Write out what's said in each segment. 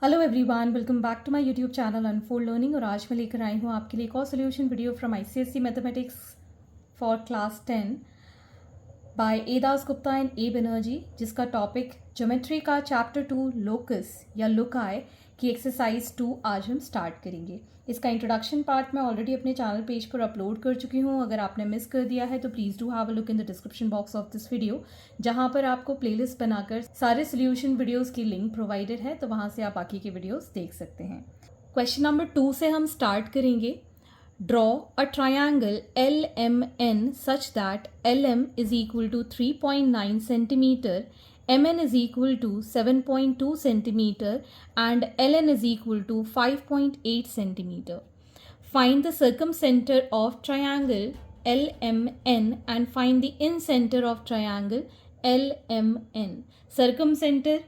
Hello everyone, welcome back to my YouTube channel unfold learning. और आज मैं लेकर आई हूँ आपके लिए एक और solution video from ICSE mathematics for class 10 by A Das Gupta and A Banerjee, जिसका टॉपिक ज्योमेट्री का चैप्टर 2 लोकस या लुकाई की एक्सरसाइज 2 आज हम स्टार्ट करेंगे। इसका इंट्रोडक्शन पार्ट मैं ऑलरेडी अपने चैनल पेज पर अपलोड कर चुकी हूँ। अगर आपने मिस कर दिया है तो please do have a look in the description box of this video, जहाँ पर आपको प्लेलिस्ट बनाकर सारे सोल्यूशन वीडियोस की लिंक प्रोवाइडेड है, तो वहाँ से आप बाकी के वीडियोस देख सकते हैं। क्वेश्चन नंबर 2 से हम स्टार्ट करेंगे। Draw a triangle LMN such that LM is equal to 3.9 centimeter, MN is equal to 7.2 centimeter and LN is equal to 5.8 centimeter. Find the circumcenter of triangle LMN and find the incenter of triangle LMN. Circumcenter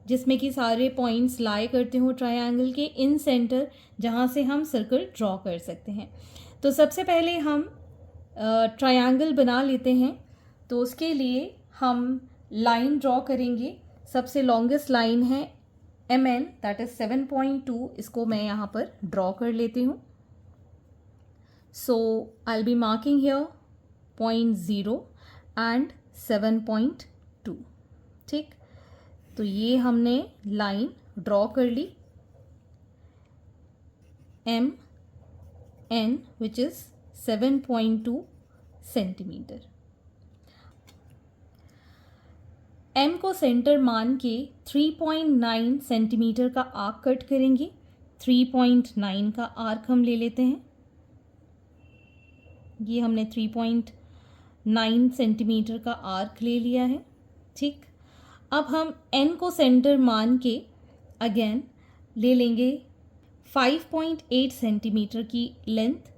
जिसमें कि सारे points लाई करते हो triangle के, इन centre जहाँ से हम circle draw कर सकते हैं। तो सबसे पहले हम ट्रायंगल बना लेते हैं। तो उसके लिए हम लाइन ड्रॉ करेंगे। सबसे लॉन्गेस्ट लाइन है MN, दैट इज 7.2। इसको मैं यहाँ पर ड्रॉ कर लेती हूँ। So I will be marking here 0.0 and 7.2। ठीक, तो ये हमने लाइन ड्रॉ कर ली MN which is 7.2 centimetre. M को सेंटर मान के 3.9 सेंटीमीटर का आर्क कट करेंगे। 3.9 का आर्क हम ले लेते हैं। ये हमने 3.9 सेंटीमीटर का आर्क ले लिया है। ठीक, अब हम N को सेंटर मान के अगेन ले लेंगे 5.8 सेंटीमीटर की लेंथ।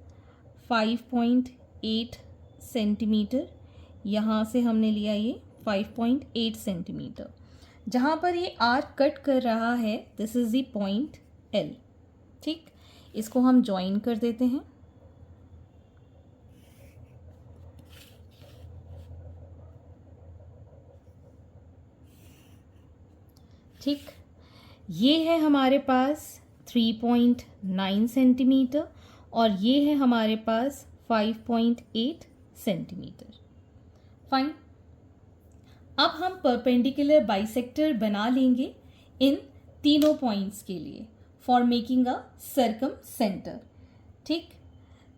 5.8 सेंटीमीटर, यहाँ से हमने लिया ये 5.8 सेंटीमीटर। जहाँ पर ये आर्क कट कर रहा है, this is the point L। ठीक, इसको हम ज्वाइन कर देते हैं। ठीक, ये है हमारे पास 3.9 सेंटीमीटर और ये है हमारे पास 5.8 सेंटीमीटर। फाइन, अब हम परपेंडिकुलर बाइसेक्टर बना लेंगे इन तीनों पॉइंट्स के लिए फॉर मेकिंग अ सर्कमसेंटर। ठीक,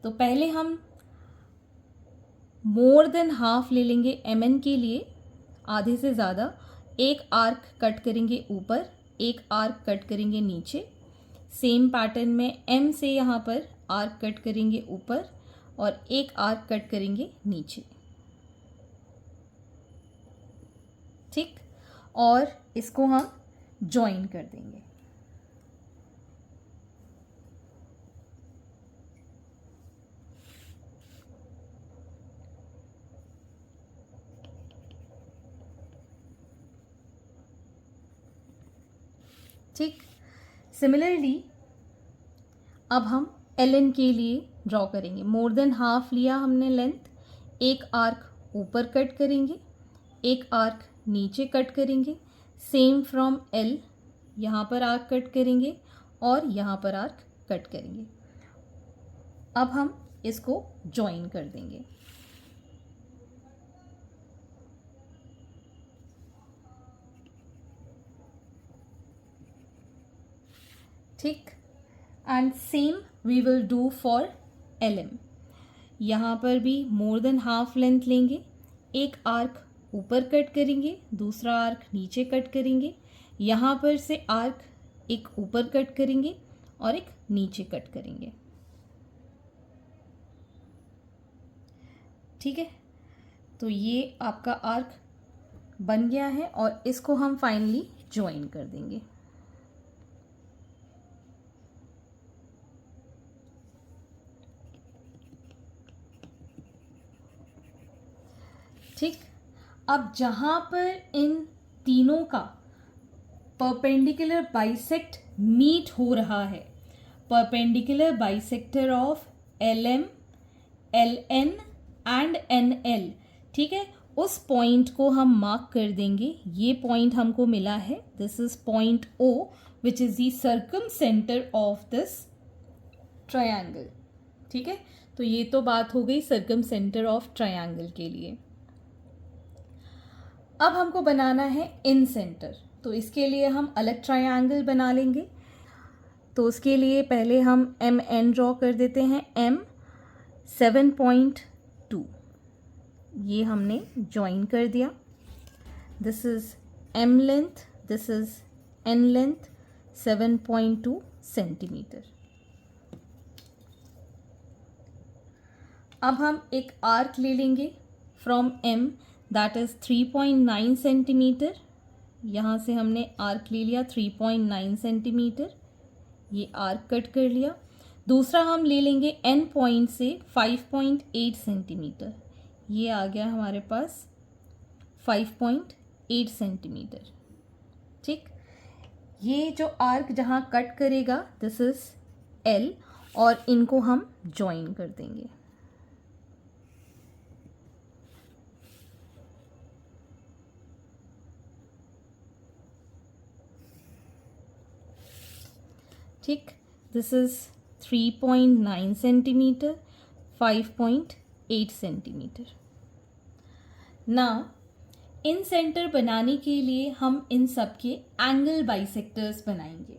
तो पहले हम मोर देन हाफ ले लेंगे MN के लिए, आधे से ज़्यादा। एक आर्क कट करेंगे ऊपर, एक आर्क कट करेंगे नीचे। सेम पैटर्न में M से यहाँ पर आर्क कट करेंगे ऊपर और एक आर्क कट करेंगे नीचे। ठीक, और इसको हम ज्वाइन कर देंगे। ठीक, सिमिलरली अब हम LN के लिए ड्रॉ करेंगे। मोर देन हाफ लिया हमने लेंथ। एक आर्क ऊपर कट करेंगे, एक आर्क नीचे कट करेंगे। सेम फ्रॉम L, यहाँ पर आर्क कट करेंगे और यहाँ पर आर्क कट करेंगे। अब हम इसको ज्वाइन कर देंगे। ठीक, and same we will do for LM। यहाँ पर भी मोर देन हाफ लेंथ लेंगे। एक आर्क ऊपर कट करेंगे, दूसरा आर्क नीचे कट करेंगे। यहाँ पर से आर्क एक ऊपर कट करेंगे और एक नीचे कट करेंगे। ठीक है, तो ये आपका आर्क बन गया है और इसको हम फाइनली ज्वाइन कर देंगे। ठीक, अब जहाँ पर इन तीनों का परपेंडिकुलर बाइसेक्ट मीट हो रहा है, perpendicular bisector of LM, LN and NL, ठीक है, उस पॉइंट को हम मार्क कर देंगे। ये पॉइंट हमको मिला है, this is point O which is the circum centre of this triangle. ठीक है, तो ये तो बात हो गई सर्कम सेंटर ऑफ ट्रायंगल के लिए। अब हमको बनाना है इन सेंटर, तो इसके लिए हम अलग ट्रायंगल बना लेंगे। तो उसके लिए पहले हम MN ड्रॉ कर देते हैं। M 7.2 ये हमने ज्वाइन कर दिया। This is M length, this is N length, 7.2 centimetre. अब हम एक आर्क ले लेंगे from M that is 3.9 centimetre. यहाँ से हमने आर्क ले लिया 3.9 सेंटीमीटर, ये आर्क कट कर लिया। दूसरा हम ले लेंगे N पॉइंट से 5.8 सेंटीमीटर, ये आ गया हमारे पास 5.8 सेंटीमीटर। ठीक, ये जो आर्क जहाँ कट करेगा दिस इज L, और इनको हम ज्वाइन कर देंगे। ठीक, this is 3.9 centimetre, 5.8 centimetre. Now in centre बनाने के लिए हम इन सब के एंगल बाइसेक्टर्स बनाएंगे।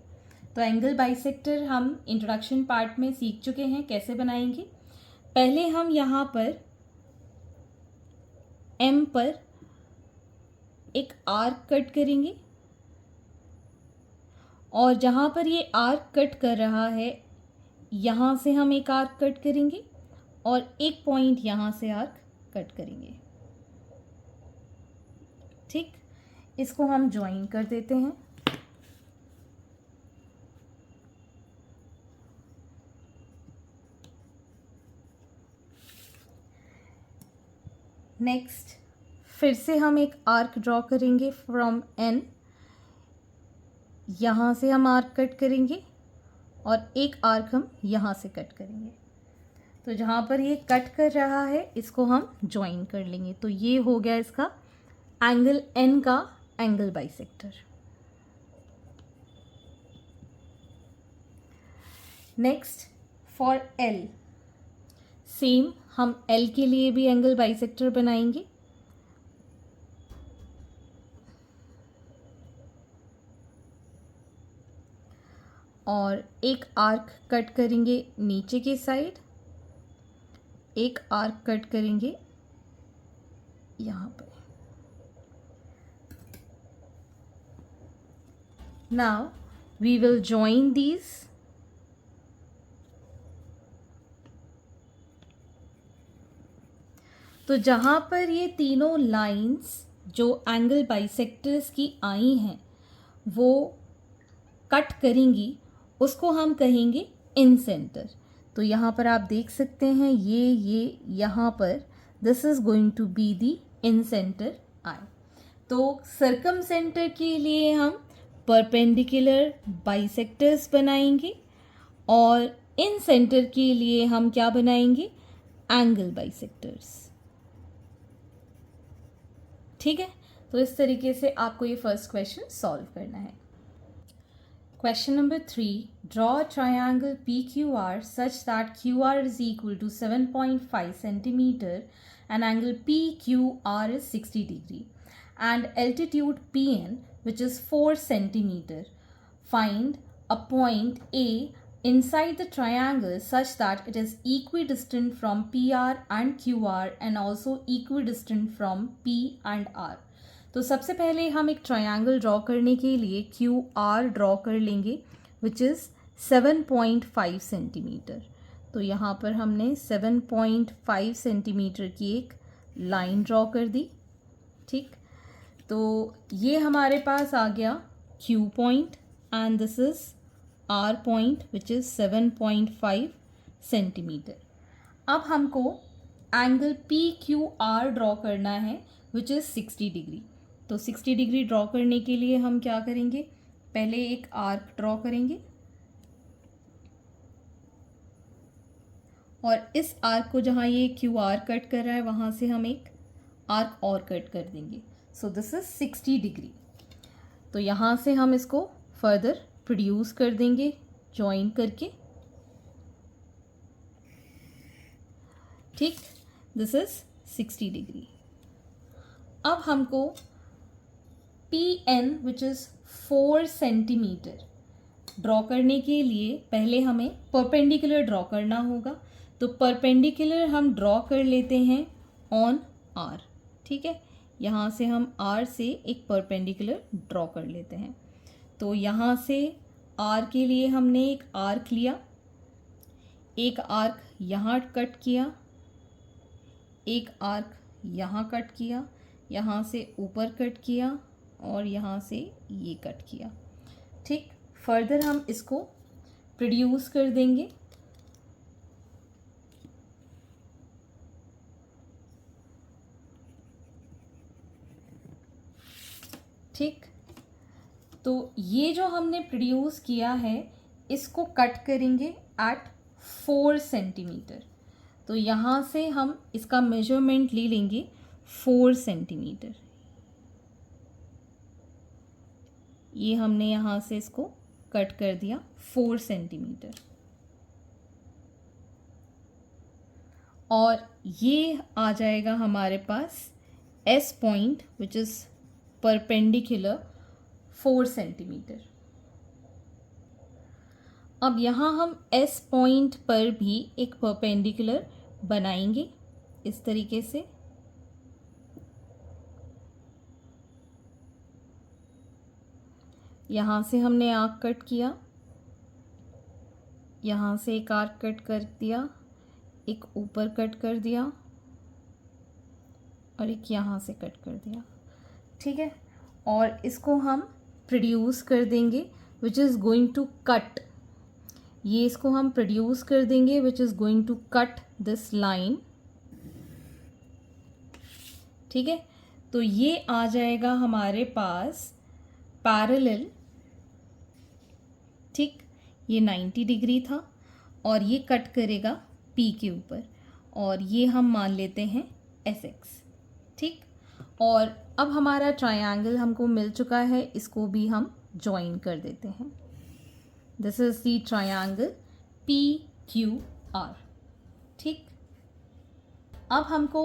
तो एंगल बाइसेक्टर हम इंट्रोडक्शन पार्ट में सीख चुके हैं कैसे बनाएंगे। पहले हम यहाँ पर M पर एक आर्क कट करेंगे, और जहाँ पर ये आर्क कट कर रहा है यहाँ से हम एक आर्क कट करेंगे, और एक पॉइंट यहाँ से आर्क कट करेंगे। ठीक, इसको हम ज्वाइन कर देते हैं। नेक्स्ट फिर से हम एक आर्क ड्रॉ करेंगे फ्रॉम N, यहाँ से हम आर्क कट करेंगे, और एक आर्क हम यहाँ से कट करेंगे। तो जहाँ पर ये कट कर रहा है इसको हम ज्वाइन कर लेंगे। तो ये हो गया इसका एंगल N का angle bisector. Next for L, same हम L के लिए भी एंगल बाइसेक्टर बनाएंगे। और एक आर्क कट करेंगे नीचे की साइड, एक आर्क कट करेंगे यहाँ पर। Now we will join these. तो जहाँ पर ये तीनों लाइंस जो एंगल बाइसेक्टर्स की आई हैं वो कट करेंगी, उसको हम कहेंगे इन सेंटर। तो यहाँ पर आप देख सकते हैं ये यहाँ पर this is going to be the incentre I. तो सर्कम सेंटर के लिए हम परपेंडिकुलर बाइसेक्टर्स बनाएंगे, और इन सेंटर के लिए हम क्या बनाएंगे, एंगल बाइसेक्टर्स। ठीक है, तो इस तरीके से आपको ये फर्स्ट क्वेश्चन सॉल्व करना है। Question number 3. Draw a triangle PQR such that QR is equal to 7.5 centimeter and angle PQR is 60 degree and altitude PN which is 4 centimeter. Find a point A inside the triangle such that it is equidistant from PR and QR and also equidistant from P and R. तो सबसे पहले हम एक triangle draw करने के लिए QR draw कर लेंगे विच इज़ 7.5 सेंटीमीटर। तो यहाँ पर हमने 7.5 सेंटीमीटर की एक लाइन ड्रॉ कर दी। ठीक, तो ये हमारे पास आ गया Q point and this is R point which is 7.5 centimetre. अब हमको एंगल PQR ड्रॉ करना है विच इज़ 60 डिग्री। तो 60 डिग्री ड्रॉ करने के लिए हम क्या करेंगे, पहले एक आर्क ड्रॉ करेंगे, और इस आर्क को जहाँ ये QR कट कर रहा है वहाँ से हम एक आर्क और कट कर देंगे. सो दिस इज 60 डिग्री. तो यहाँ से हम इसको फर्दर प्रोड्यूस कर देंगे ज्वाइन करके. ठीक, दिस इज 60 डिग्री. अब हमको P N which is 4 centimetre draw करने के लिए पहले हमें परपेंडिकुलर ड्रॉ करना होगा. तो परपेंडिकुलर हम ड्रॉ कर लेते हैं ऑन आर. ठीक है, यहाँ से हम आर से एक परपेंडिकुलर ड्रॉ कर लेते हैं. तो यहाँ से आर के लिए हमने एक आर्क लिया, एक आर्क यहाँ कट किया, एक आर्क यहाँ कट किया, यहाँ से ऊपर कट किया और यहाँ से ये कट किया. ठीक, फर्दर हम इसको प्रोड्यूस कर देंगे. ठीक, तो ये जो हमने प्रोड्यूस किया है इसको कट करेंगे एट 4 सेंटीमीटर. तो यहाँ से हम इसका मेजरमेंट ले लेंगे 4 सेंटीमीटर. ये हमने यहाँ से इसको कट कर दिया 4 सेंटीमीटर. और ये आ जाएगा हमारे पास S point which is perpendicular 4 centimetre. अब यहाँ हम एस पॉइंट पर भी एक परपेंडिकुलर बनाएंगे इस तरीके से. यहाँ से हमने आर्क कट किया, यहाँ से एक आर्क कट कर दिया, एक ऊपर कट कर दिया और एक यहाँ से कट कर दिया. ठीक है, और इसको हम प्रोड्यूस कर देंगे which is going to cut. ये इसको हम प्रोड्यूस कर देंगे which is going to cut this line. ठीक है, तो ये आ जाएगा हमारे पास पैरेलल. ठीक, ये 90 डिग्री था और ये कट करेगा पी के ऊपर और ये हम मान लेते हैं एस एक्स. ठीक, और अब हमारा ट्रायंगल हमको मिल चुका है, इसको भी हम ज्वाइन कर देते हैं. This is the triangle P Q R. ठीक, अब हमको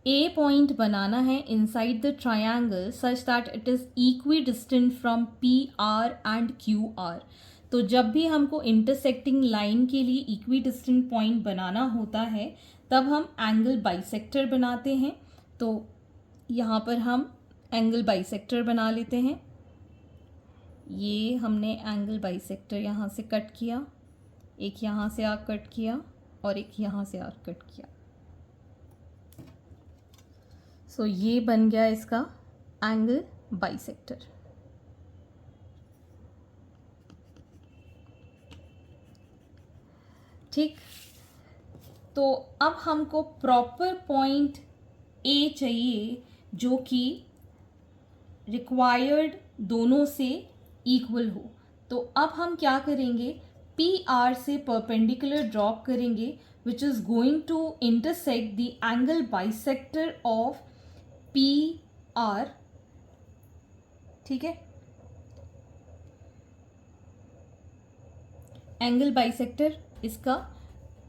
ए पॉइंट बनाना है inside the triangle such that it is equi distant from P R and Q are. तो जब भी हमको इंटरसेक्टिंग लाइन के लिए इक्वी डिस्टेंट पॉइंट बनाना होता है तब हम एंगल बाइसेक्टर बनाते हैं. तो यहाँ पर हम एंगल बाइसेक्टर बना लेते हैं. ये हमने एंगल बाइसेक्टर यहाँ से कट किया, एक यहाँ से आर्क कट किया और एक यहाँ से आर्क कट किया. सो ये बन गया इसका एंगल बाइसेक्टर. ठीक, तो अब हमको प्रॉपर पॉइंट ए चाहिए जो कि रिक्वायर्ड दोनों से इक्वल हो. तो अब हम क्या करेंगे, पी आर से परपेंडिकुलर ड्रॉप करेंगे which is going to intersect the angle bisector of P R. ठीक है, एंगल बाइसेक्टर इसका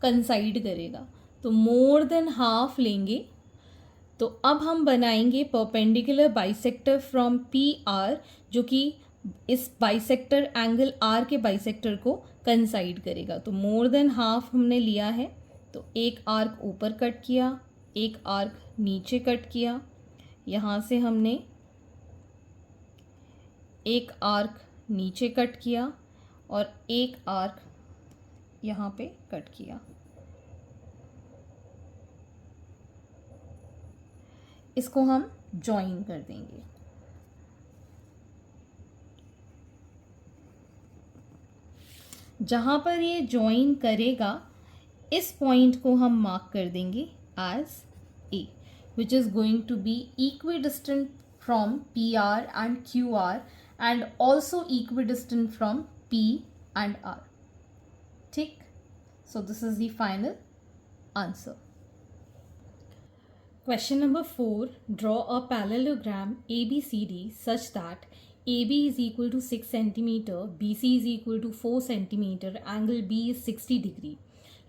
कंसाइड करेगा. तो मोर देन हाफ लेंगे. तो अब हम बनाएंगे perpendicular bisector from P are जो कि इस बाइसेक्टर एंगल आर के बाइसेक्टर को कंसाइड करेगा. तो मोर देन हाफ हमने लिया है. तो एक आर्क ऊपर कट किया, एक आर्क नीचे कट किया, यहाँ से हमने एक आर्क नीचे कट किया और एक आर्क यहाँ पे कट किया. इसको हम ज्वाइन कर देंगे. जहाँ पर ये ज्वाइन करेगा इस पॉइंट को हम मार्क कर देंगे as A which is going to be equidistant from P R and Q R and also equidistant from P and R. ठीक, so this is the final answer. Question number 4. Draw a parallelogram ABCD such that AB is equal to 6 centimeter, BC is equal to 4 centimeter, angle B is 60 degree.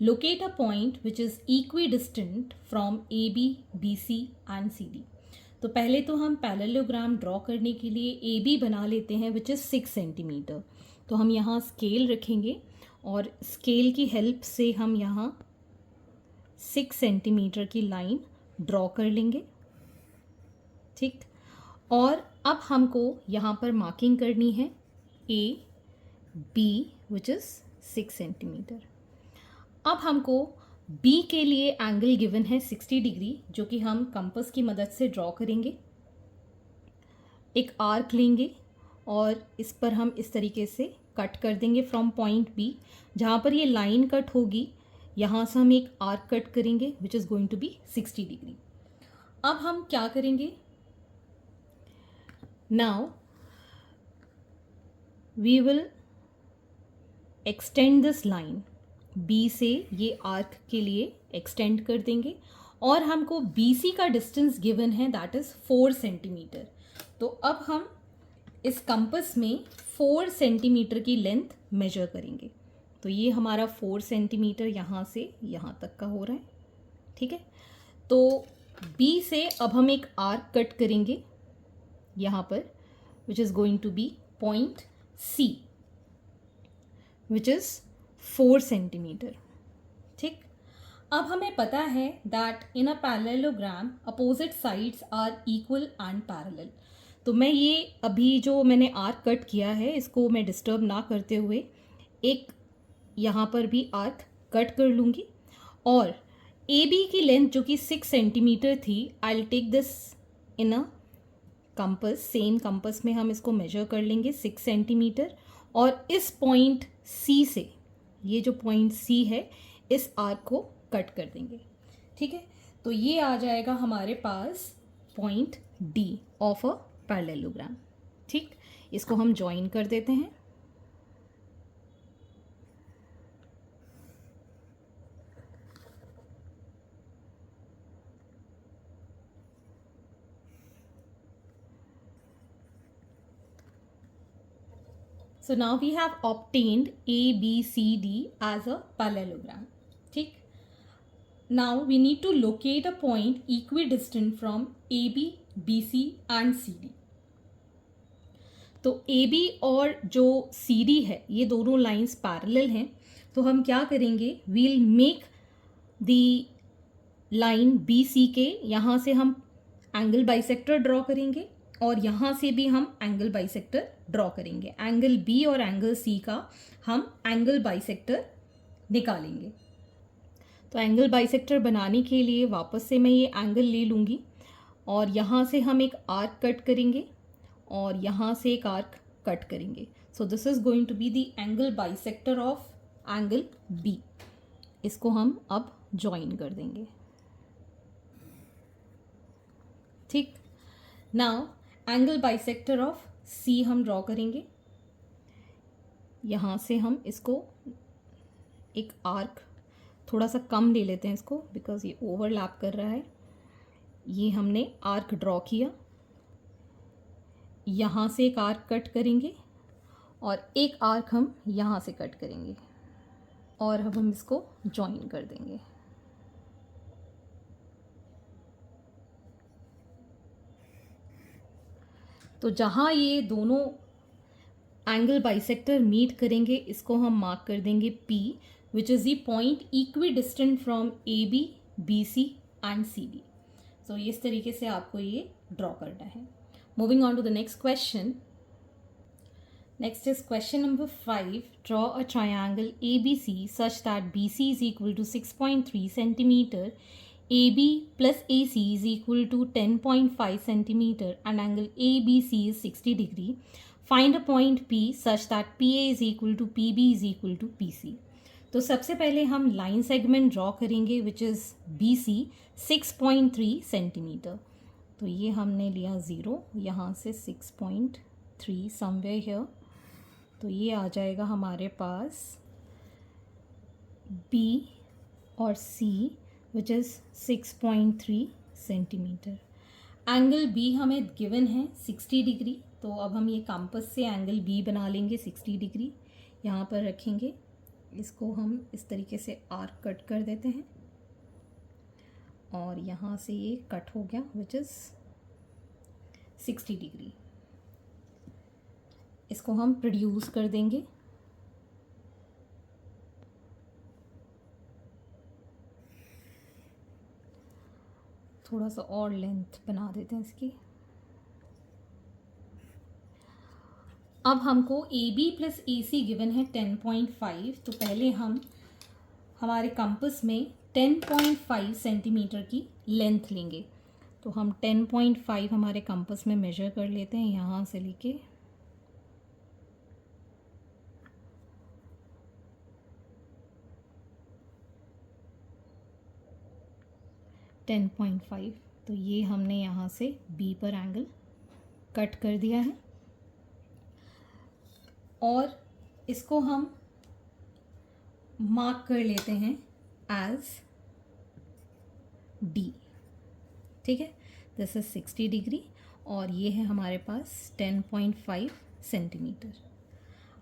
Locate a point which is equidistant from AB, BC and CD. तो पहले तो हम parallelogram draw करने के लिए AB बना लेते हैं विच इज़ 6 सेंटीमीटर. तो हम यहाँ स्केल रखेंगे और स्केल की हेल्प से हम यहाँ 6 सेंटीमीटर की लाइन ड्रॉ कर लेंगे. ठीक. और अब हमको यहाँ पर मार्किंग करनी है A B which is 6 centimetre. अब हमको बी के लिए एंगल गिवन है 60 डिग्री जो कि हम कंपास की मदद से ड्रॉ करेंगे. एक आर्क लेंगे और इस पर हम इस तरीके से कट कर देंगे फ्रॉम पॉइंट बी. जहाँ पर ये लाइन कट होगी यहाँ से हम एक आर्क कट करेंगे which is going to be 60 degree. अब हम क्या करेंगे, now we will extend this line. B से ये आर्क के लिए एक्सटेंड कर देंगे और हमको BC का डिस्टेंस गिवन है दैट इज़ 4 सेंटीमीटर. तो अब हम इस कंपास में 4 सेंटीमीटर की लेंथ मेजर करेंगे. तो ये हमारा 4 सेंटीमीटर यहाँ से यहाँ तक का हो रहा है. ठीक है. तो B से अब हम एक आर्क कट करेंगे यहाँ पर which is going to be point C which is 4 centimetre. ठीक. अब हमें पता है that in a parallelogram opposite sides are equal and parallel. तो मैं ये अभी जो मैंने आर्क कट किया है इसको मैं डिस्टर्ब ना करते हुए एक यहाँ पर भी आर्क कट कर लूँगी और ए बी की लेंथ जो कि 6 सेंटीमीटर थी I will take this in a compass. Same compass में हम इसको मेजर कर लेंगे 6 सेंटीमीटर और इस पॉइंट सी से, ये जो पॉइंट सी है, इस आर्क को कट कर देंगे. ठीक है. तो ये आ जाएगा हमारे पास point D of a parallelogram. ठीक. इसको हम ज्वाइन कर देते हैं. So now we have obtained A, B, C, D as a parallelogram. ठीक. Now we need to locate a point equidistant from AB, BC and CD. तो AB और जो CD है ये दोनों लाइंस पैरेलल हैं. तो हम क्या करेंगे, we'll make the line BC के यहाँ से हम एंगल बाइसेक्टर ड्रॉ करेंगे और यहाँ से भी हम एंगल बाइसेक्टर ड्रॉ करेंगे. एंगल B और एंगल C का हम एंगल बाइसेक्टर निकालेंगे. तो एंगल बाइसेक्टर बनाने के लिए वापस से मैं ये एंगल ले लूँगी और यहाँ से हम एक आर्क कट करेंगे और यहाँ से एक आर्क कट करेंगे. So this is going to be the angle bisector of angle B. इसको हम अब ज्वाइन कर देंगे. ठीक. Now angle bisector of C हम ड्रॉ करेंगे. यहाँ से हम इसको एक आर्क थोड़ा सा कम ले लेते हैं इसको बिकॉज ये ओवरलैप कर रहा है. ये हमने आर्क ड्रॉ किया. यहाँ से एक आर्क कट करेंगे और एक आर्क हम यहाँ से कट करेंगे और अब हम इसको ज्वाइन कर देंगे. तो जहाँ ये दोनों एंगल बाइसेक्टर मीट करेंगे इसको हम मार्क कर देंगे P which is the point equidistant from AB, BC and CD. सो इस तरीके से आपको ये ड्रॉ करना है. Moving on to the next question. Next is question number 5. Draw a triangle ABC such that BC is equal to 6.3 centimetre, AB plus AC is equal to 10.5 centimeter and angle ABC is 60 degree. Find a point P such that PA is equal to PB is equal to PC. तो सबसे पहले हम line segment draw करेंगे which is BC 6.3 centimetre. तो ये हमने लिया 0, यहाँ से 6.3 समवेयर हियर. तो ये आ जाएगा हमारे पास B और C which is 6.3 centimetre. Angle B हमें गिवन है 60 डिग्री, तो अब हम ये कंपास से एंगल बी बना लेंगे 60 डिग्री, यहाँ पर रखेंगे। इसको हम इस तरीके से आर्क कट कर देते हैं और यहाँ से ये कट हो गया विच इज़ 60 डिग्री। इसको हम प्रोड्यूस कर देंगे। थोड़ा सा और लेंथ बना देते हैं इसकी। अब हमको A B plus A C given है 10.5, तो पहले हम हमारे कंपास में 10.5 सेंटीमीटर की लेंथ लेंगे। तो हम 10.5 हमारे कंपास में मेजर कर लेते हैं, यहाँ से लेके 10.5। तो ये हमने यहाँ से बी पर एंगल कट कर दिया है और इसको हम मार्क कर लेते हैं एज डी। ठीक है, दिस इज 60 डिग्री और ये है हमारे पास 10.5 सेंटीमीटर।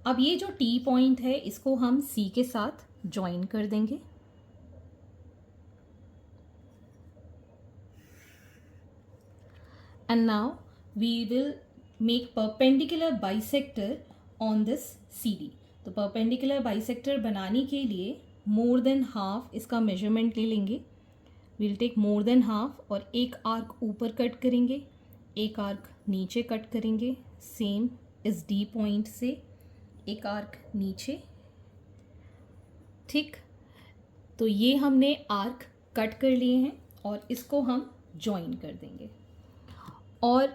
अब ये जो टी पॉइंट है इसको हम सी के साथ ज्वाइन कर देंगे। And now we will make perpendicular bisector on this CD। तो perpendicular bisector बनाने के लिए more than half इसका measurement ले लेंगे। We'll take more than half और एक आर्क ऊपर कट करेंगे, एक आर्क नीचे कट करेंगे, सेम इस D पॉइंट से एक आर्क नीचे। ठीक, तो ये हमने आर्क कट कर लिए हैं और इसको हम ज्वाइन कर देंगे और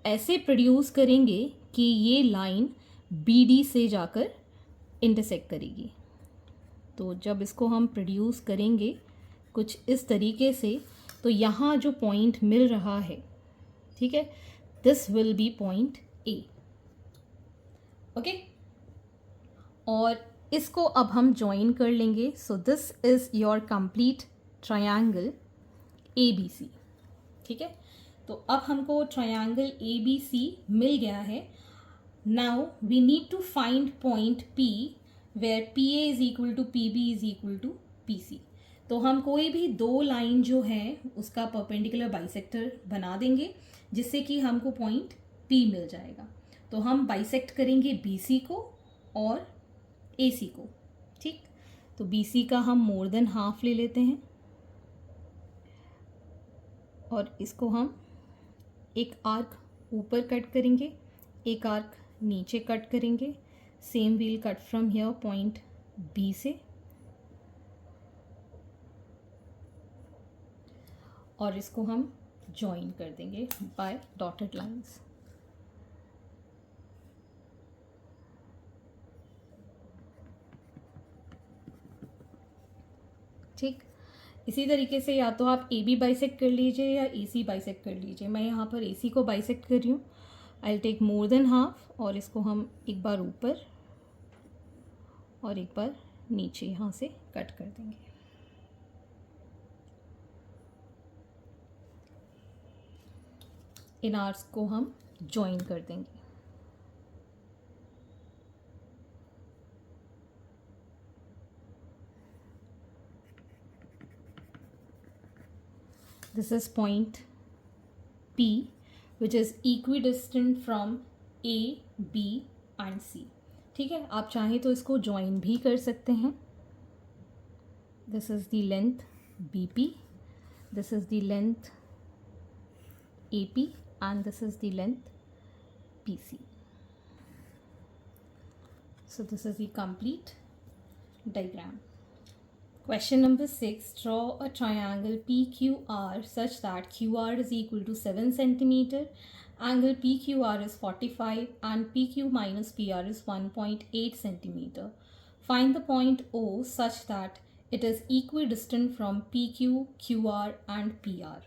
ऐसे प्रोड्यूस करेंगे कि ये लाइन बी डी से जाकर इंटरसेक्ट करेगी। तो जब इसको हम प्रोड्यूस करेंगे कुछ इस तरीके से, तो यहाँ जो पॉइंट मिल रहा है, ठीक है, this will be point A. Okay, और इसको अब हम ज्वाइन कर लेंगे। So this is your complete triangle A B C. ठीक है, तो अब हमको ट्रायंगल ए बी सी मिल गया है। Now we need to find point P where P A is equal to P B is equal to P C. तो हम कोई भी दो लाइन जो है उसका परपेंडिकुलर बाइसेक्टर बना देंगे जिससे कि हमको पॉइंट पी मिल जाएगा। तो हम बाइसेक्ट करेंगे बी सी को और ए सी को। ठीक, तो बी सी का हम मोर देन हाफ ले लेते हैं और इसको हम एक आर्क ऊपर कट करेंगे, एक आर्क नीचे कट करेंगे। Same we'll cut from here point B से और इसको हम ज्वाइन कर देंगे बाय डॉटेड लाइंस। ठीक, इसी तरीके से या तो आप ए बी बाइसेक्ट कर लीजिए या ए सी बाइसेक्ट कर लीजिए। मैं यहाँ पर ए सी को बाइसेक्ट कर रही हूँ। I will take more than half और इसको हम एक बार ऊपर और एक बार नीचे यहाँ से कट कर देंगे। इन आर्क्स को हम ज्वाइन कर देंगे। This is point P which is equidistant from A, B and C। ठीक है, आप चाहें तो इसको ज्वाइन भी कर सकते हैं। This is the length BP, this is the length AP and this is the length PC। So this is the complete diagram। Question number 6. Draw a triangle PQR such that QR is equal to 7 cm, angle PQR is 45 and PQ minus PR is 1.8 cm. Find the point O such that it is equidistant from PQ, QR and PR.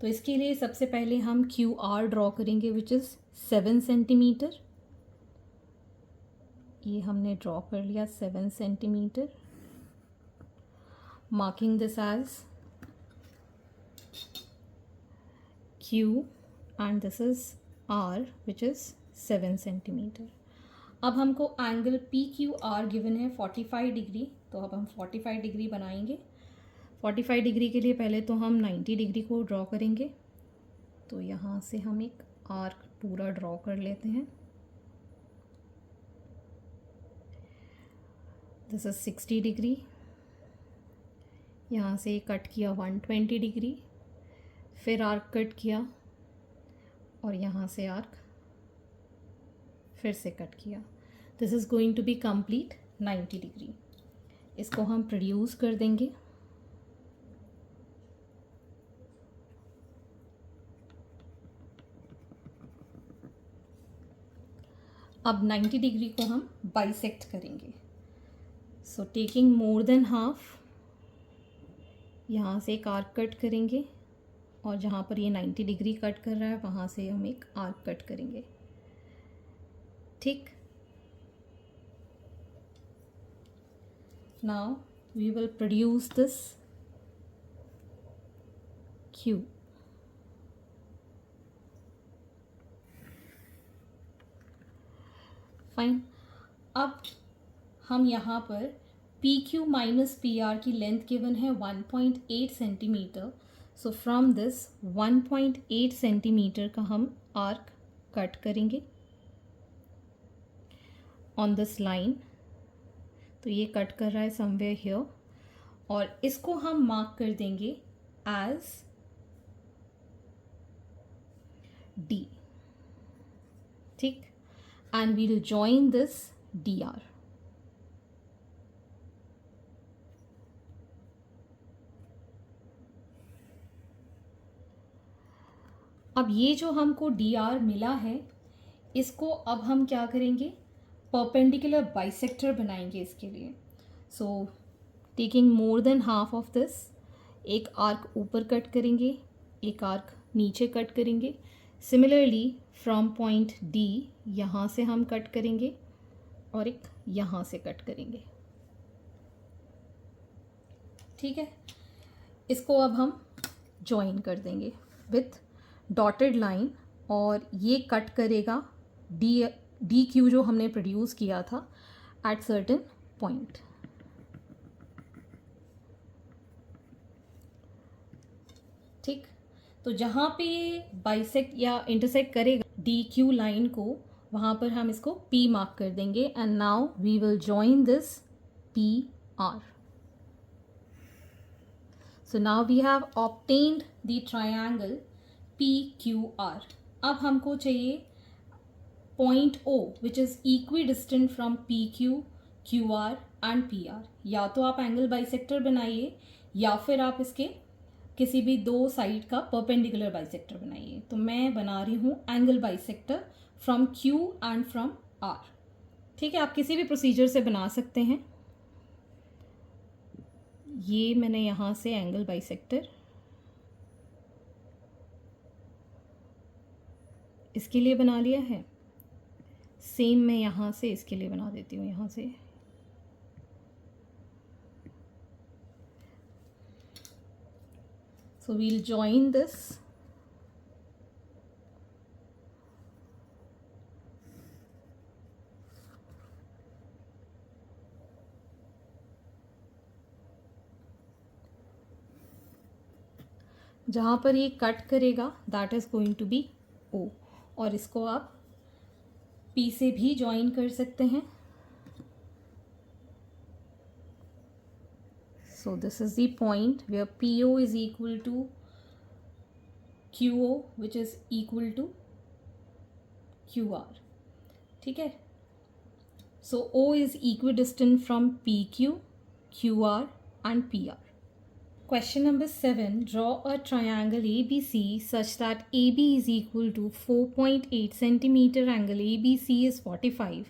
तो इसके लिए सबसे पहले हम QR draw करेंगे which is 7 cm। ये हमने draw कर लिया 7 cm। Marking this as Q and this is R which is 7 centimeter. अब हमको एंगल PQR गिवन है 45 डिग्री, तो अब हम 45 डिग्री बनाएंगे। 45 डिग्री के लिए पहले तो हम 90 डिग्री को ड्रॉ करेंगे। तो यहाँ से हम एक आर्क पूरा ड्रॉ कर लेते हैं। This is 60 degree. यहाँ से कट किया 120 डिग्री, फिर आर्क कट किया और यहाँ से आर्क फिर से कट किया। This is going to be complete 90 degree. इसको हम प्रोड्यूस कर देंगे। अब 90 डिग्री को हम बाइसेक्ट करेंगे। So taking more than half, यहाँ से एक आर्क कट करेंगे और जहाँ पर ये 90 डिग्री कट कर रहा है वहाँ से हम एक आर्क कट करेंगे। ठीक, now we will produce this Q। Fine. अब हम यहाँ पर PQ माइनस PR की लेंथ गिवन है 1.8 centimetre. So from this 1.8 centimetre का हम आर्क कट करेंगे ऑन दिस लाइन। तो ये कट कर रहा है समवेयर हियर और इसको हम मार्क कर देंगे एज D। ठीक, and we'll join this DR। अब ये जो हमको DR मिला है, इसको अब हम क्या करेंगे, परपेंडिकुलर बाइसेक्टर बनाएंगे इसके लिए। So taking more than half of this, एक आर्क ऊपर कट करेंगे, एक आर्क नीचे कट करेंगे। सिमिलरली फ्रॉम पॉइंट D यहाँ से हम कट करेंगे और एक यहाँ से कट करेंगे। ठीक है, इसको अब हम ज्वाइन कर देंगे विथ डॉटेड लाइन और ये कट करेगा DQ जो हमने प्रोड्यूस किया था एट सर्टेन पॉइंट। ठीक, तो जहाँ पे बाइसेक्ट या इंटरसेक्ट करेगा DQ लाइन को, वहाँ पर हम इसको P मार्क कर देंगे and now we will join this PR। So now we have obtained the triangle PQR। अब हमको चाहिए point O which is equidistant from PQ, QR and PR। या तो आप एंगल बाइसेक्टर बनाइए या फिर आप इसके किसी भी दो साइड का परपेंडिकुलर बाइसेक्टर बनाइए। तो मैं बना रही हूँ angle bisector from Q and from R। ठीक है, आप किसी भी प्रोसीजर से बना सकते हैं। ये मैंने यहाँ से एंगल बाइसेक्टर इसके लिए बना लिया है। सेम मैं यहाँ से इसके लिए बना देती हूँ, यहाँ से। So we'll join this। जहाँ पर ये कट करेगा that is going to be O और इसको आप P से भी ज्वाइन कर सकते हैं। So this is the point where PO is equal to QO which is equal to QR। ठीक है, so O is equidistant from PQ, QR and PR। Question number 7, draw a triangle ABC such that AB is equal to 4.8 centimeter, angle ABC is 45,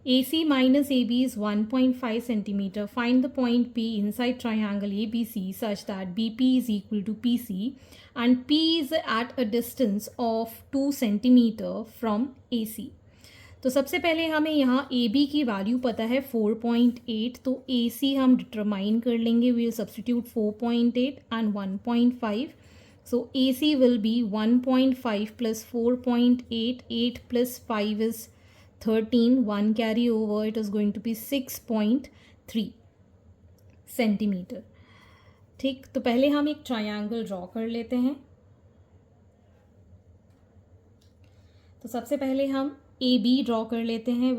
AC minus AB is 1.5 centimeter. Find the point P inside triangle ABC such that BP is equal to PC and P is at a distance of 2 centimeter from AC। तो सबसे पहले हमें यहाँ AB की value पता है 4.8, तो AC हम डिटरमाइन कर लेंगे। We will substitute 4.8 and 1.5। So AC will be 1.5 plus 4.8, 8 plus 5 is 13, 1 carry over, it is going to be 6.3 centimetre. ठीक, तो पहले हम एक ट्रायंगल ड्रॉ कर लेते हैं. तो सबसे पहले हम ए बी ड्रॉ कर लेते हैं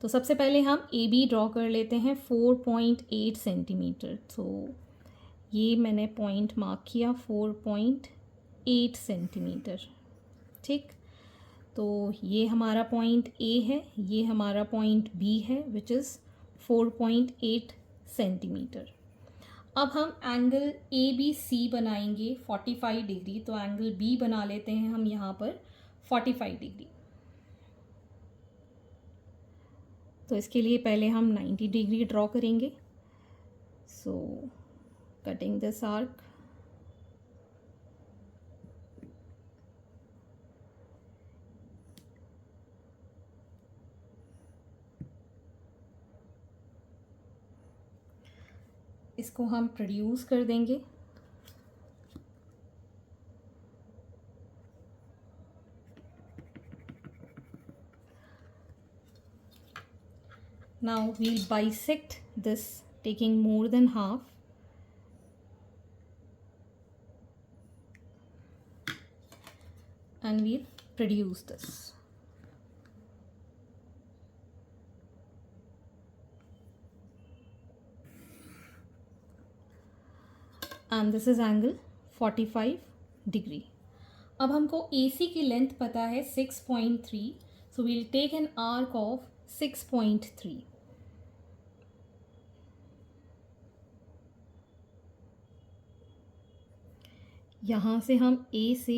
तो सबसे पहले हम ए बी ड्रॉ कर लेते हैं 4.8 सेंटीमीटर. तो ये मैंने पॉइंट मार्क किया 4.8 सेंटीमीटर. ठीक, तो ये हमारा पॉइंट ए है, ये हमारा पॉइंट बी है विच इज़ 4.8 सेंटीमीटर. अब हम एंगल ए बी सी बनाएंगे 45 डिग्री. तो एंगल बी बना लेते हैं हम यहाँ पर 45 डिग्री. तो इसके लिए पहले हम 90 डिग्री ड्रॉ करेंगे. सो कटिंग दिस आर्क, इसको हम प्रोड्यूस कर देंगे. Now we'll bisect this taking more than half. And we'll produce this. And this is angle 45 degree. अब हमको AC की लेंथ पता है 6.3. So we'll take an arc of 6.3. यहाँ से हम A से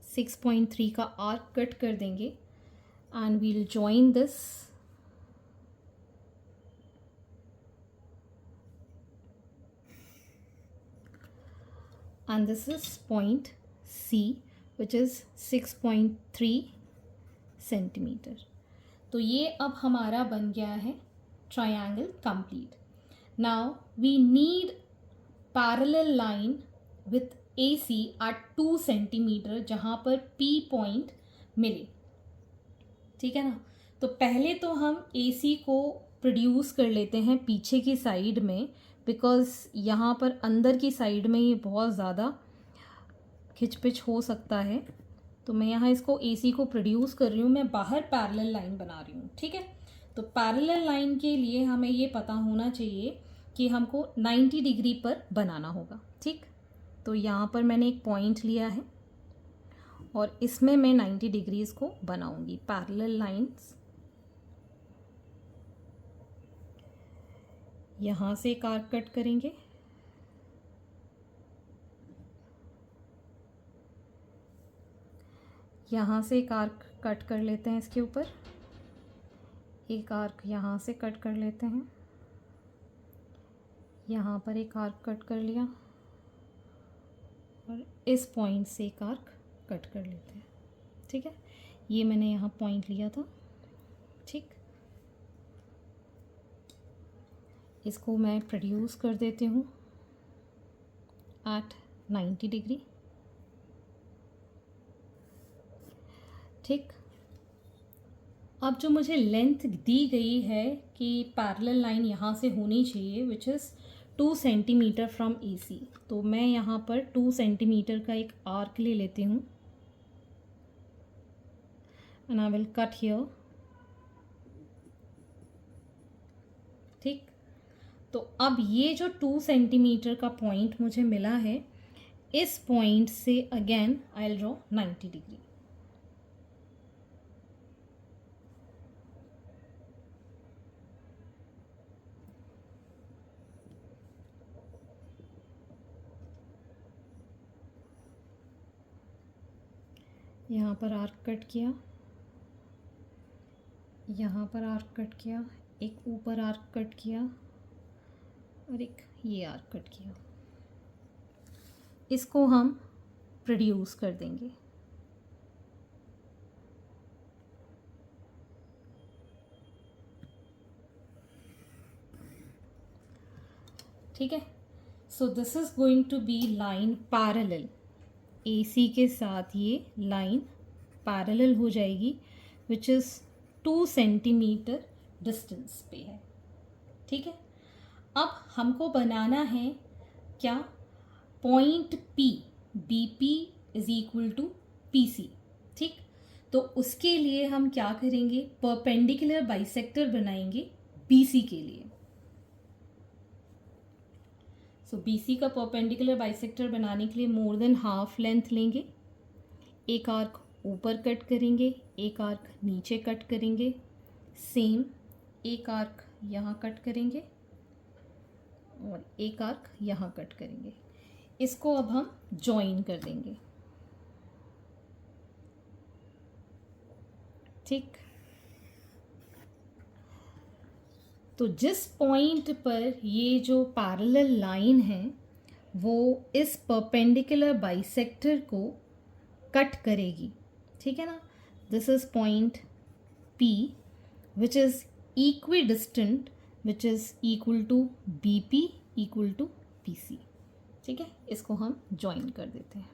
6.3 का आर्क कट कर देंगे and we'll join this and this is point C which is 6.3 centimetre. तो ये अब हमारा बन गया है triangle complete. Now we need parallel line with AC at 2 centimetre जहाँ पर P पॉइंट मिले. ठीक है ना. तो पहले तो हम AC को प्रोड्यूस कर लेते हैं पीछे की साइड में, बिकॉज़ यहाँ पर अंदर की साइड में ये बहुत ज़्यादा खिचपिच हो सकता है. तो मैं यहाँ इसको AC को प्रोड्यूस कर रही हूँ, मैं बाहर पैरेलल लाइन बना रही हूँ. ठीक है. तो पैरेलल लाइन के लिए हमें ये पता होना चाहिए कि हमको 90 डिग्री पर बनाना होगा. ठीक, तो यहाँ पर मैंने एक पॉइंट लिया है और इसमें मैं 90 डिग्रीज़ को बनाऊंगी. पैरेलल लाइंस, यहाँ से एक आर्क कट करेंगे, यहाँ से एक आर्क कट कर लेते हैं, इसके ऊपर एक आर्क यहाँ से कट कर लेते हैं, यहाँ पर एक आर्क कट कर लिया और इस पॉइंट से एक आर्क कट कर लेते हैं. ठीक है, ये मैंने यहाँ पॉइंट लिया था. ठीक, इसको मैं प्रोड्यूस कर देती हूँ एट 90 डिग्री. ठीक, अब जो मुझे लेंथ दी गई है कि पैरेलल लाइन यहाँ से होनी चाहिए which is 2 centimetre from AC. तो मैं यहाँ पर 2 सेंटीमीटर का एक आर्क ले लेती हूँ and I will cut here. ठीक, तो अब ये जो 2 सेंटीमीटर का पॉइंट मुझे मिला है, इस पॉइंट से again I will draw 90 degree. यहाँ पर आर्क कट किया, यहाँ पर आर्क कट किया, एक ऊपर आर्क कट किया और एक ये आर्क कट किया. इसको हम प्रोड्यूस कर देंगे. ठीक है. So this is going to be line parallel. AC के साथ ये लाइन पैरेलल हो जाएगी, विच इज़ 2 सेंटीमीटर डिस्टेंस पे है। ठीक है, अब हमको बनाना है क्या, point P, BP is equal to PC। ठीक, तो उसके लिए हम क्या करेंगे, परपेंडिकुलर बाइसेक्टर बनाएंगे BC के लिए। सो BC का परपेंडिकुलर बाइसेक्टर बनाने के लिए मोर देन हाफ लेंथ लेंगे, एक आर्क ऊपर कट करेंगे, एक आर्क नीचे कट करेंगे, सेम एक आर्क यहाँ कट करेंगे और एक आर्क यहाँ कट करेंगे। इसको अब हम जॉइन कर देंगे। ठीक, तो जिस पॉइंट पर ये जो पैरेलल लाइन है वो इस परपेंडिकुलर बाइसेक्टर को कट करेगी। ठीक है ना, this is point P which is equidistant, which is equal to BP equal to PC। ठीक है, इसको हम ज्वाइन कर देते हैं।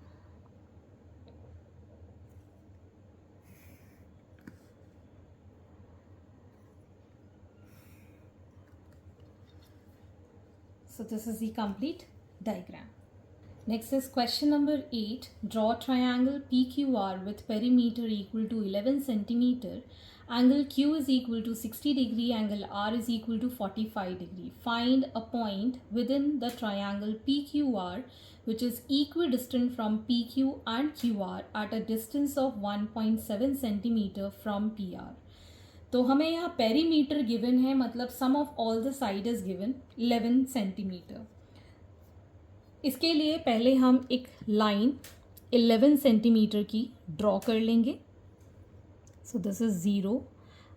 So this is the complete diagram. Next is question number 8. Draw triangle PQR with perimeter equal to 11 centimeter. Angle Q is equal to 60 degree. Angle R is equal to 45 degree. Find a point within the triangle PQR which is equidistant from PQ and QR at a distance of 1.7 centimeter from PR. तो हमें यहाँ perimeter given है, मतलब sum of all the side is given 11 centimetre. इसके लिए पहले हम एक लाइन 11 सेंटीमीटर की ड्रॉ कर लेंगे। So this is 0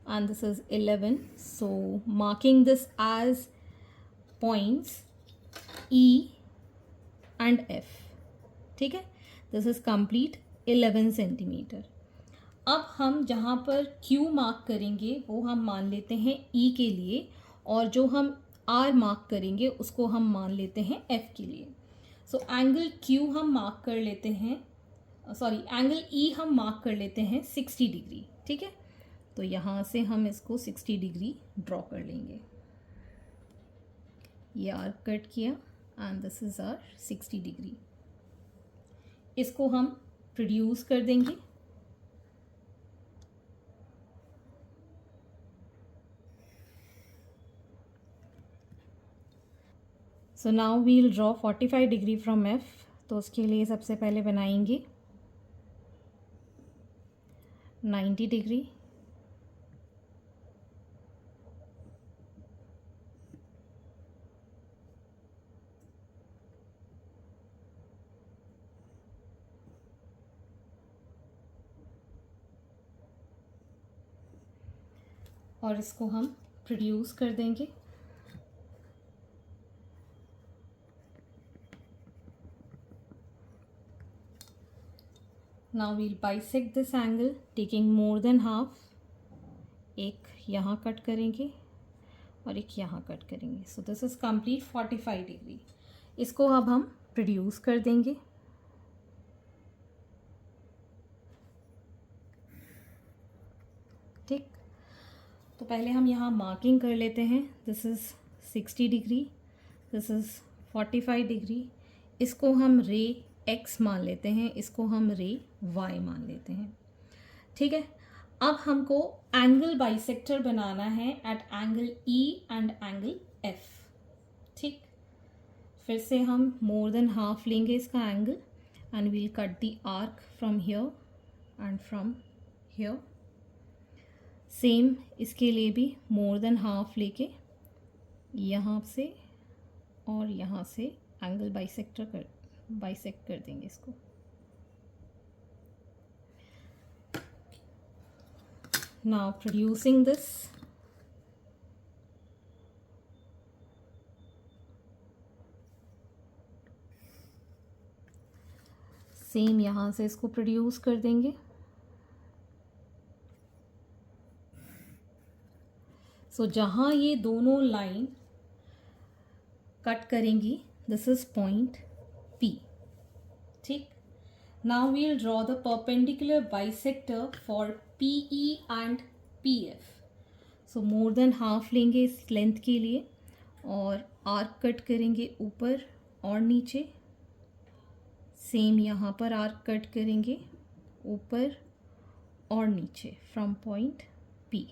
and this is 11, so marking this as points E and F। ठीक है, दिस इज कंप्लीट 11 सेंटीमीटर। अब हम जहाँ पर Q मार्क करेंगे वो हम मान लेते हैं E के लिए, और जो हम R मार्क करेंगे उसको हम मान लेते हैं F के लिए। सो एंगल Q हम मार्क कर लेते हैं, एंगल E हम मार्क कर लेते हैं 60 डिग्री। ठीक है, तो यहाँ से हम इसको 60 डिग्री ड्रॉ कर लेंगे। ये आर्क कट किया and this is our 60 degree. इसको हम प्रोड्यूस कर देंगे। So now we'll draw 45 degree from F। तो उसके लिए सबसे पहले बनाएंगे 90 डिग्री, और इसको हम प्रोड्यूस कर देंगे। Now we'll bisect this angle taking more than half. एक यहाँ कट करेंगे और एक यहाँ कट करेंगे। So this is complete 45 degree. इसको अब हम प्रोड्यूस कर देंगे। ठीक, तो पहले हम यहाँ मार्किंग कर लेते हैं। This is 60 degree, this is 45 degree. इसको हम रे X मान लेते हैं, इसको हम रे Y मान लेते हैं। ठीक है, अब हमको एंगल बाइसेक्टर बनाना है at angle E and angle F। ठीक, फिर से हम मोर देन हाफ लेंगे इसका angle and we'll cut the arc from here and from here. Same इसके लिए भी मोर देन हाफ लेके यहाँ से और यहाँ से एंगल बाइसेक्ट कर देंगे इसको। नाउ प्रोड्यूसिंग दिस, सेम यहाँ से इसको प्रोड्यूस कर देंगे। सो जहाँ ये दोनों लाइन कट करेंगी दिस इज पॉइंट P। ठीक, Now we'll draw the perpendicular bisector for PE and PF. So more than half लेंगे इस लेंथ के लिए और आर्क कट करेंगे ऊपर और नीचे. सेम यहाँ पर आर्क कट करेंगे ऊपर और नीचे from point P.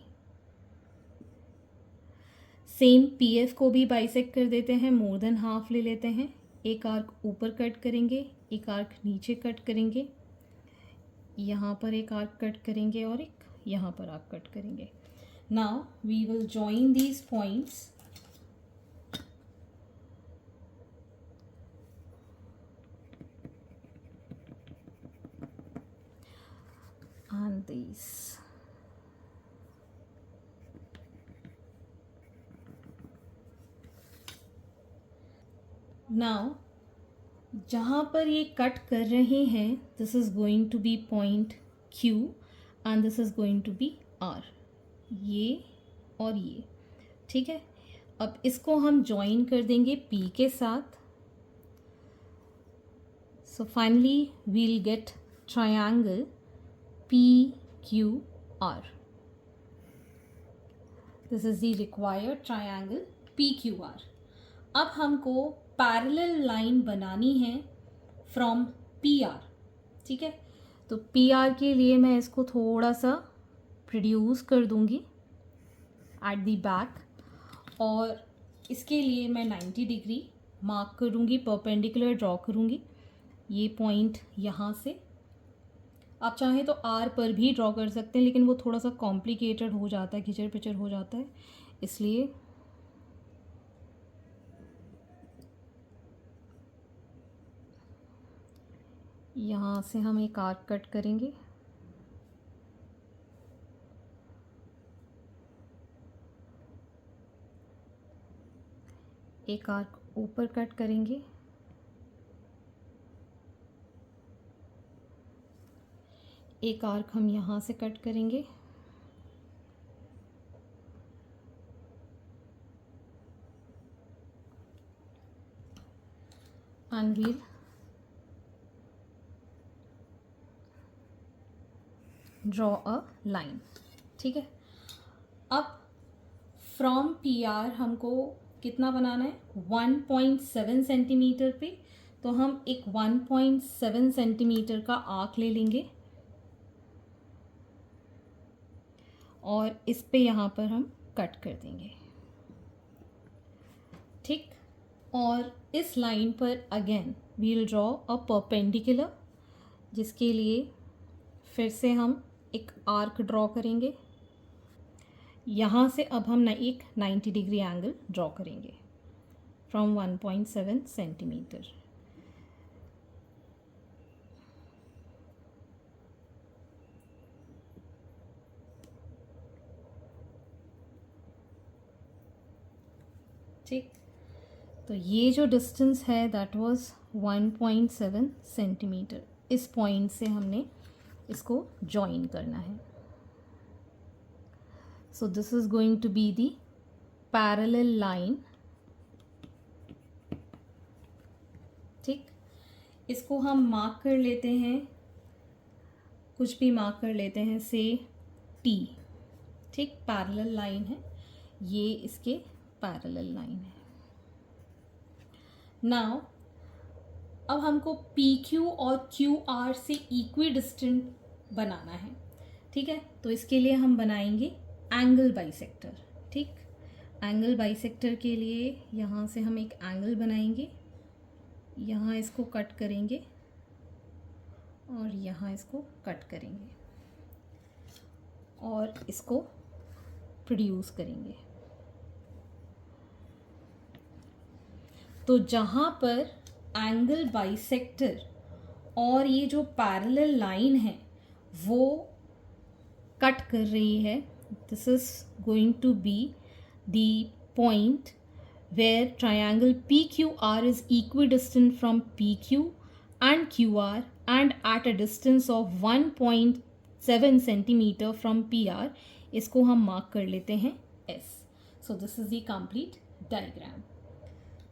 Same PF को भी बाइसेक्ट कर देते हैं, मोर देन हाफ ले लेते हैं. एक आर्क ऊपर कट करेंगे, एक आर्क नीचे कट करेंगे, यहाँ पर एक आर्क कट करेंगे और एक यहाँ पर आर्क कट करेंगे. Now we will join these points. And these. Now जहाँ पर ये कट कर रहे हैं this is going to be point Q and this is going to be R. ये और ये ठीक है. अब इसको हम ज्वाइन कर देंगे P के साथ. So finally we'll get triangle PQR. This is the required triangle PQR. अब हमको पैरेलल लाइन बनानी है फ्रॉम PR. ठीक है, तो PR के लिए मैं इसको थोड़ा सा प्रोड्यूस कर दूंगी एट द बैक और इसके लिए मैं 90 डिग्री मार्क करूंगी, परपेंडिकुलर ड्रॉ करूंगी. ये पॉइंट यहाँ से आप चाहें तो R पर भी ड्रॉ कर सकते हैं, लेकिन वो थोड़ा सा कॉम्प्लिकेटेड हो जाता है, खिचड़ पिचड़ हो जाता है, इसलिए यहाँ से हम एक आर्क कट करेंगे. एक आर्क ऊपर कट करेंगे, एक आर्क हम यहाँ से कट करेंगे, and we'll draw a line. ठीक है, अब फ्रॉम PR हमको कितना बनाना है 1.7 सेंटीमीटर पे, तो हम एक 1.7 सेंटीमीटर का आर्क ले लेंगे और इस पे यहाँ पर हम कट कर देंगे. ठीक, और इस लाइन पर again we'll draw a perpendicular, जिसके लिए फिर से हम एक आर्क ड्रॉ करेंगे. यहाँ से अब हम एक 90 डिग्री एंगल ड्रॉ करेंगे फ्रॉम 1.7 सेंटीमीटर. ठीक, तो ये जो डिस्टेंस है दैट वाज 1.7 सेंटीमीटर. इस पॉइंट से हमने इसको ज्वाइन करना है. So this is going to be the parallel line. ठीक, इसको हम मार्क कर लेते हैं, कुछ भी मार्क कर लेते हैं, से T. ठीक, पैरेलल लाइन है, ये इसके पैरेलल लाइन है. नाउ अब हमको PQ और QR से इक्वी डिस्टेंट बनाना है. ठीक है, तो इसके लिए हम बनाएंगे एंगल बाइसेक्टर. ठीक, एंगल बाइसेक्टर के लिए यहाँ से हम एक एंगल बनाएंगे, यहाँ इसको कट करेंगे और यहाँ इसको कट करेंगे और इसको प्रोड्यूस करेंगे. तो जहाँ पर एंगल बाइसेक्टर और ये जो पैरेलल लाइन है वो कट कर रही है, this is going to be the point where triangle PQR is equidistant from PQ and QR and at a distance of 1.7 centimeter from PR. इसको हम मार्क कर लेते हैं S. So this is the complete diagram.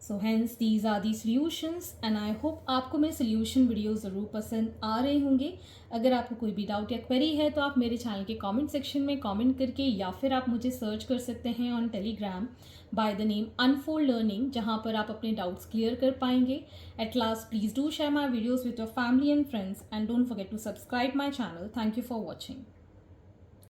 So hence these are the solutions and I hope आपको मेरे solution video ज़रूर पसंद आ रहे होंगे। अगर आपको कोई भी डाउट या क्वेरी है तो आप मेरे चैनल के कमेंट सेक्शन में कमेंट करके या फिर आप मुझे सर्च कर सकते हैं on Telegram by the name Unfold Learning, जहाँ पर आप अपने डाउट्स क्लियर कर पाएंगे। At last please do share my videos with your family and friends and don't forget to subscribe my channel. Thank you for watching.